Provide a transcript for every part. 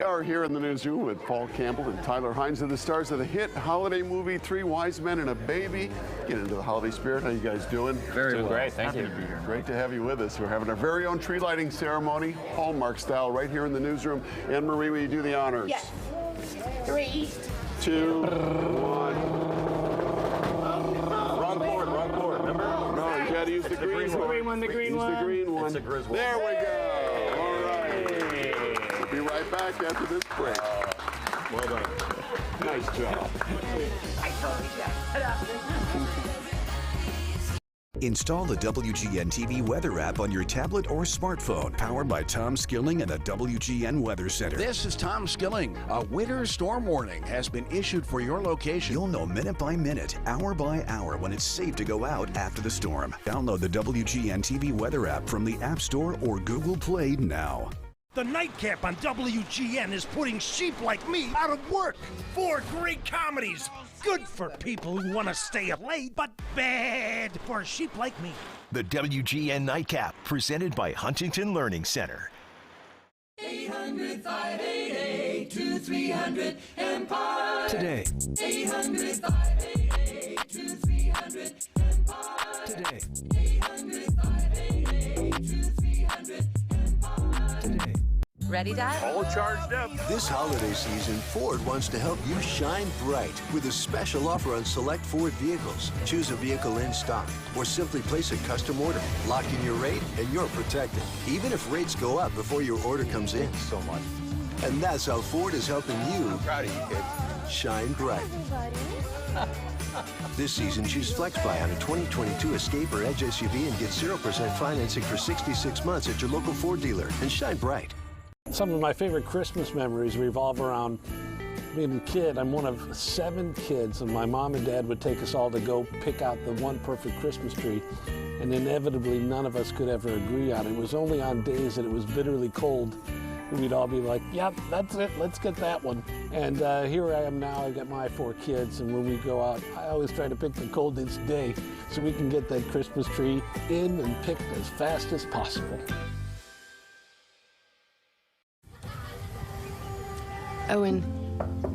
We are here in the newsroom with Paul Campbell and Tyler Hines, the stars of the hit holiday movie Three Wise Men and a Baby. Get into the holiday spirit. How you guys doing? Very well. Great, thank you. Happy to be here. Great to have you with us. We're having our very own tree lighting ceremony, Hallmark style, right here in the newsroom. Anne-Marie, will you do the honors? Yes. 3, 2, 1. Wrong board, remember? No, you gotta use the green one. The green one. Use the green one. It's a Griswold. There we go. All right. We'll be right back after this break. Well done. Nice job. I totally got Install the WGN-TV weather app on your tablet or smartphone, powered by Tom Skilling and the WGN Weather Center. This is Tom Skilling. A winter storm warning has been issued for your location. You'll know minute by minute, hour by hour when it's safe to go out after the storm. Download the WGN-TV weather app from the App Store or Google Play now. The Nightcap on WGN is putting sheep like me out of work. 4 great comedies. Good for people who want to stay up late, but bad for sheep like me. The WGN Nightcap, presented by Huntington Learning Center. 800-588-2300 Today. 800-588-2300 Today. 800-588-2300 Today. Ready, Dad? All charged up. This holiday season, Ford wants to help you shine bright with a special offer on select Ford vehicles. Choose a vehicle in stock or simply place a custom order. Lock in your rate and you're protected, even if rates go up before your order comes in. So much. And that's how Ford is helping you Proud of you, kid. shine bright. This season, choose FlexBuy on a 2022 Escape or Edge SUV and get 0% financing for 66 months at your local Ford dealer and shine bright. Some of my favorite Christmas memories revolve around being a kid. I'm one of 7 kids, and my mom and dad would take us all to go pick out the one perfect Christmas tree, and inevitably none of us could ever agree on it. It was only on days that it was bitterly cold and we'd all be like, yep, that's it, let's get that one. And here I am now, I've got my 4 kids, and when we go out, I always try to pick the coldest day so we can get that Christmas tree in and picked as fast as possible. Owen,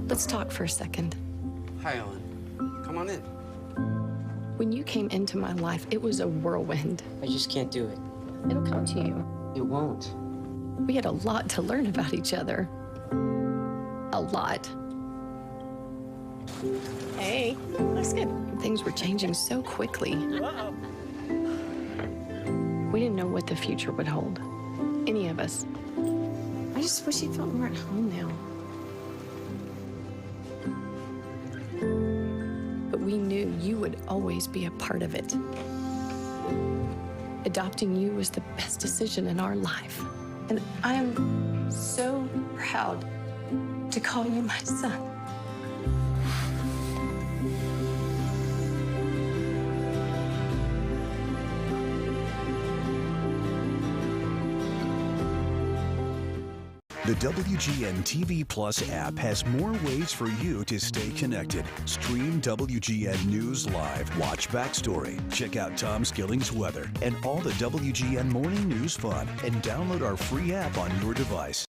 let's talk for a second. Hi, Ellen. Come on in. When you came into my life, it was a whirlwind. I just can't do it. It'll come to you. It won't. We had a lot to learn about each other. A lot. Hey, looks good. Things were changing so quickly. We didn't know what the future would hold. Any of us. I just wish you felt more at home now. But we knew you would always be a part of it. Adopting you was the best decision in our life. And I am so proud to call you my son. The WGN TV Plus app has more ways for you to stay connected. Stream WGN News live, watch Backstory, check out Tom Skilling's weather, and all the WGN Morning News fun, and download our free app on your device.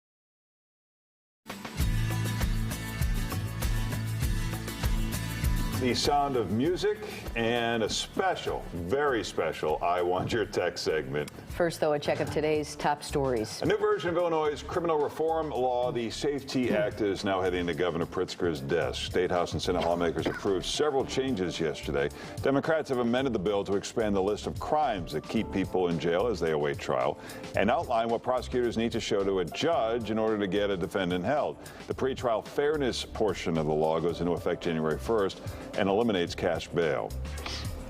The sound of music and a special, very special I Want Your Text segment. First, though, a check of today's top stories. A new version of Illinois' criminal reform law, the SAFE-T Act, is now heading to Governor Pritzker's desk. State House and Senate lawmakers approved several changes yesterday. Democrats have amended the bill to expand the list of crimes that keep people in jail as they await trial and outline what prosecutors need to show to a judge in order to get a defendant held. The pretrial fairness portion of the law goes into effect January 1st and eliminates cash bail.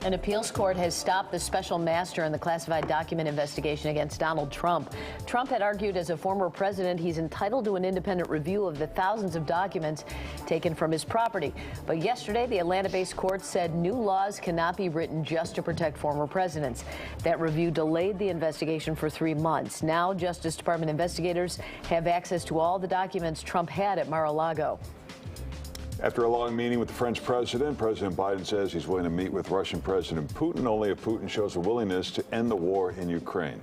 An appeals court has stopped the special master in the classified document investigation against Donald Trump. Trump had argued as a former president he's entitled to an independent review of the thousands of documents taken from his property. But yesterday, the Atlanta-based court said new laws cannot be written just to protect former presidents. That review delayed the investigation for 3 months. Now, Justice Department investigators have access to all the documents Trump had at Mar-a-Lago. After a long meeting with the French president, President Biden says he's willing to meet with Russian President Putin only if Putin shows a willingness to end the war in Ukraine.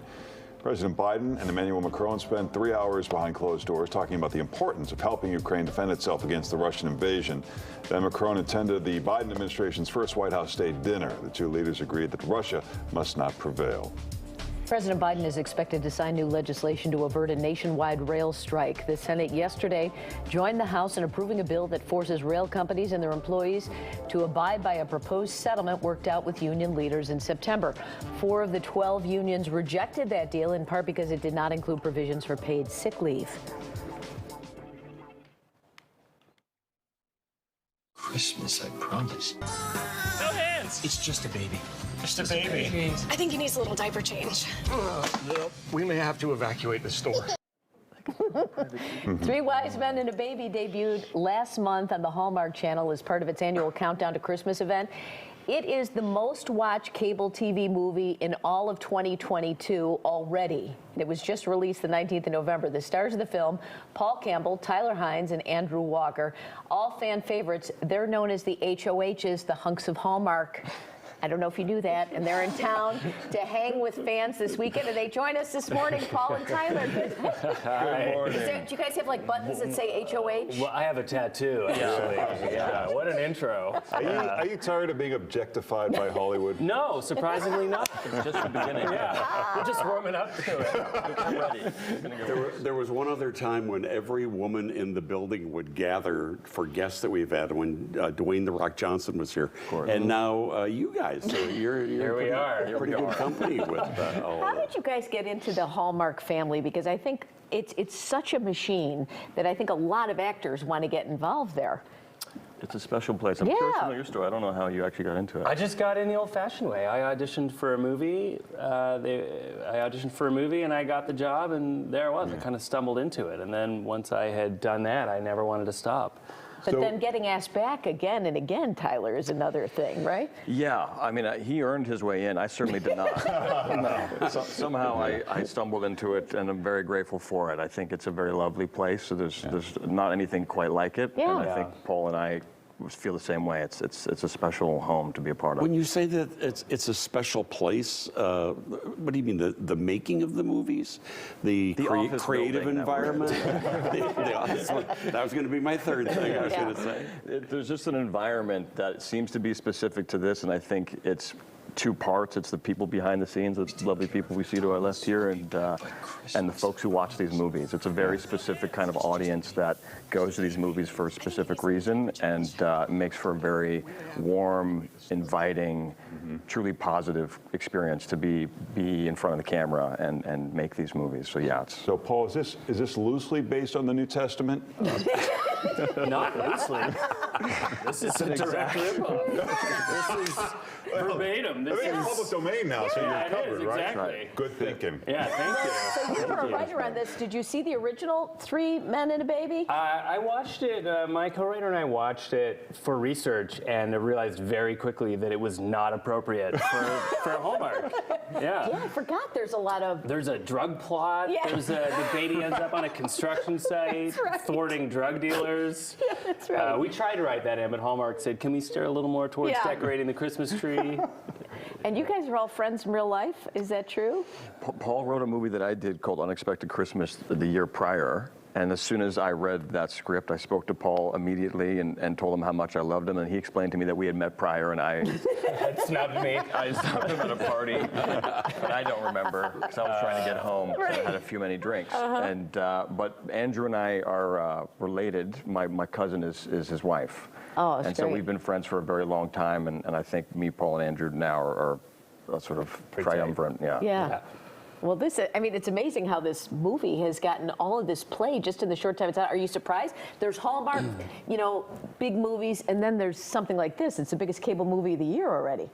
President Biden and Emmanuel Macron spent 3 hours behind closed doors talking about the importance of helping Ukraine defend itself against the Russian invasion. Then Macron attended the Biden administration's first White House state dinner. The two leaders agreed that Russia must not prevail. President Biden is expected to sign new legislation to avert a nationwide rail strike. The Senate yesterday joined the House in approving a bill that forces rail companies and their employees to abide by a proposed settlement worked out with union leaders in September. 4 of the 12 unions rejected that deal, in part because it did not include provisions for paid sick leave. Christmas, I promise. No hands! It's just a baby. Just a baby. I think he needs a little diaper change. We may have to evacuate the store. 3 Wise Men and a Baby debuted last month on the Hallmark Channel as part of its annual Countdown to Christmas event. It is the most watched cable TV movie in all of 2022 already. It was just released the 19th of November. The stars of the film, Paul Campbell, Tyler Hines, and Andrew Walker, all fan favorites. They're known as the HOHs, the hunks of Hallmark. I don't know if you knew that, and they're in town to hang with fans this weekend, and they join us this morning, Paul and Tyler. Good morning. Do you guys have like buttons that say HOH? Well, I have a tattoo, actually. Yeah. What an intro. Are you tired of being objectified by Hollywood? No, surprisingly not. It's just the beginning. Yeah. We're just warming up to it. I'm ready. There was one other time when every woman in the building would gather for guests that we've had when Dwayne "The Rock" Johnson was here. And now you guys. So you're here we are. Pretty good company with all How did you guys get into the Hallmark family? Because I think it's such a machine that I think a lot of actors want to get involved there. It's a special place. I'm curious to know your story. I don't know how you actually got into it. I just got in the old-fashioned way. I auditioned for a movie. And I got the job, and there I was. I kind of stumbled into it, and then once I had done that, I never wanted to stop. But then getting asked back again and again, Tyler, is another thing, right? Yeah, I mean, he earned his way in. I certainly did not. No. Somehow I stumbled into it, and I'm very grateful for it. I think it's a very lovely place. So there's not anything quite like it. Yeah. And I think Paul and I feel the same way. It's a special home to be a part of. When you say that it's a special place, what do you mean? The making of the movies, the creative environment. the office. That was going to be my third thing. I was going to say. There's just an environment that seems to be specific to this, and I think it's 2 parts. It's the people behind the scenes, the lovely people we see to our left here, and the folks who watch these movies. It's a very specific kind of audience that goes to these movies for a specific reason, and makes for a very warm, inviting, truly positive experience to be in front of the camera and make these movies. So yeah. So Paul, is this loosely based on the New Testament? Not loosely. This is a direct rip-off. This is verbatim. This is public domain now, so you're covered, right? Exactly. Good thinking. Yeah, thank you. So you were a writer on this. Did you see the original 3 Men and a Baby? I watched it. My co-writer and I watched it for research, and I realized very quickly that it was not appropriate for Hallmark. Yeah. Yeah, I forgot there's a lot of... There's a drug plot. Yeah. The baby ends up on a construction site, thwarting drug dealers. Yeah, that's right. We tried to write that in, but Hallmark said, can we steer a little more towards decorating the Christmas tree? And you guys are all friends in real life, is that true? Paul wrote a movie that I did called Unexpected Christmas the year prior. And as soon as I read that script, I spoke to Paul immediately and told him how much I loved him. And he explained to me that we had met prior, and I snubbed me. I snubbed him at a party, but I don't remember because I was trying to get home. So I had a few many drinks. And but Andrew and I are related. My cousin is his wife. Oh, that's and so we've been friends for a very long time. And I think me, Paul, and Andrew now are sort of triumvirate. Yeah. Well, it's amazing how this movie has gotten all of this play just in the short time it's out. Are you surprised? There's Hallmark, big movies, and then there's something like this. It's the biggest cable movie of the year already.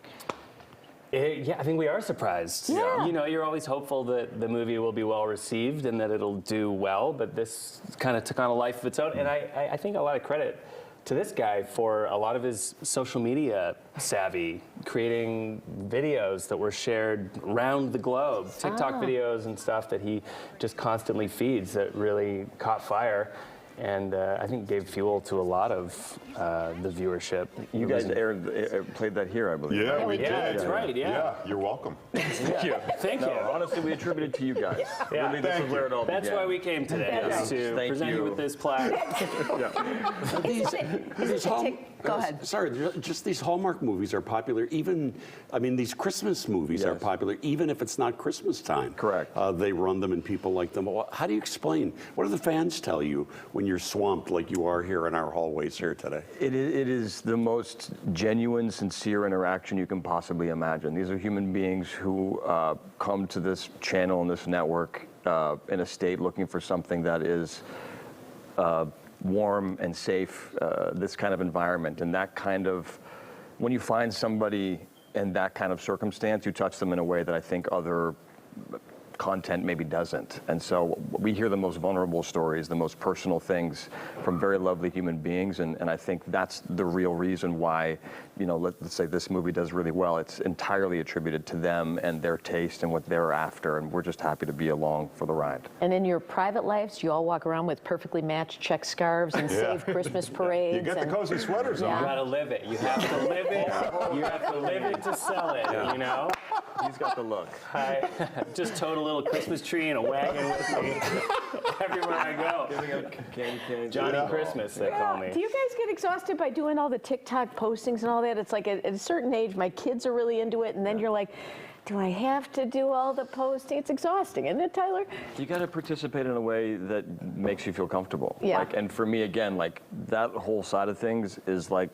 Yeah, I think we are surprised. Yeah. You're always hopeful that the movie will be well received and that it'll do well, but this kind of took on a life of its own. And I think a lot of credit to this guy for a lot of his social media savvy, creating videos that were shared around the globe, TikTok videos and stuff that he just constantly feeds that really caught fire. and I think gave fuel to a lot of the viewership. You guys played that here, I believe. Yeah, we did. Yeah, that's right. Yeah. You're welcome. Thank you. Thank you. Honestly, we attribute it to you guys. Yeah. Really, this is where it all began. That's why we came today, is to Thank present you with this plaque. Go ahead. Sorry, just these Hallmark movies are popular. Even, I mean, these Christmas movies are popular, even if it's not Christmas time. Correct. They run them and people like them. How do you explain? What do the fans tell you when you're swamped like you are here in our hallways here today? It is the most genuine, sincere interaction you can possibly imagine. These are human beings who come to this channel and this network in a state looking for something that is warm and safe, this kind of environment. And that kind of, when you find somebody in that kind of circumstance, you touch them in a way that I think other content maybe doesn't. And so we hear the most vulnerable stories, the most personal things from very lovely human beings, and I think that's the real reason why, you know, let's say this movie does really well. It's entirely attributed to them and their taste and what they're after, and we're just happy to be along for the ride. And in your private lives, you all walk around with perfectly matched check scarves and save Christmas parades. You get the cozy sweaters on. You gotta live it. You have to live it. You have to live it to sell it, you know? He's got the look. I just towed a little Christmas tree in a wagon with me everywhere I go. Johnny Christmas, they call me. Do you guys get exhausted by doing all the TikTok postings and all that? It's like at a certain age, my kids are really into it, and then you're like, do I have to do all the posting? It's exhausting, isn't it, Tyler? You got to participate in a way that makes you feel comfortable. Yeah. Like, and for me, again, like that whole side of things is like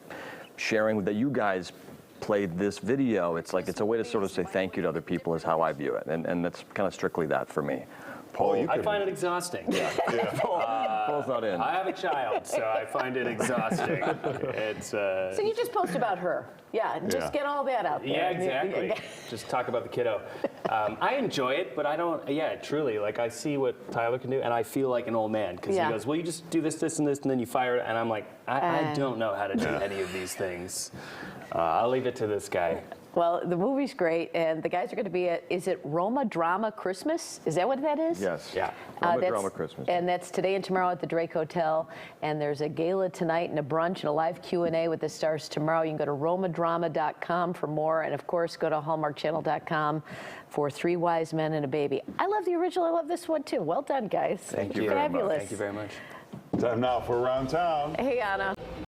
sharing that you guys played this video. It's like, it's a way to sort of say thank you to other people is how I view it. And that's kind of strictly that for me. Paul, I find it exhausting. Paul's not in. I have a child, so I find it exhausting. It's So you just post about her. Yeah, just get all that out there. Yeah, exactly. Just talk about the kiddo. I enjoy it, but I don't, truly, like I see what Tyler can do, and I feel like an old man, because he goes, well, you just do this, this, and this, and then you fire it, and I'm like, I don't know how to do any of these things. I'll leave it to this guy. Well, the movie's great, and the guys are going to be at, is it Roma Drama Christmas? Is that what that is? Yes. Yeah. Roma Drama Christmas. And that's today and tomorrow at the Drake Hotel, and there's a gala tonight and a brunch and a live Q&A with the stars tomorrow. You can go to romadrama.com for more, and of course, go to hallmarkchannel.com for Three Wise Men and a Baby. I love the original. I love this one, too. Well done, guys. Thank you Fabulous. very much. Thank you very much. Time now for Around Town. Hey, Anna.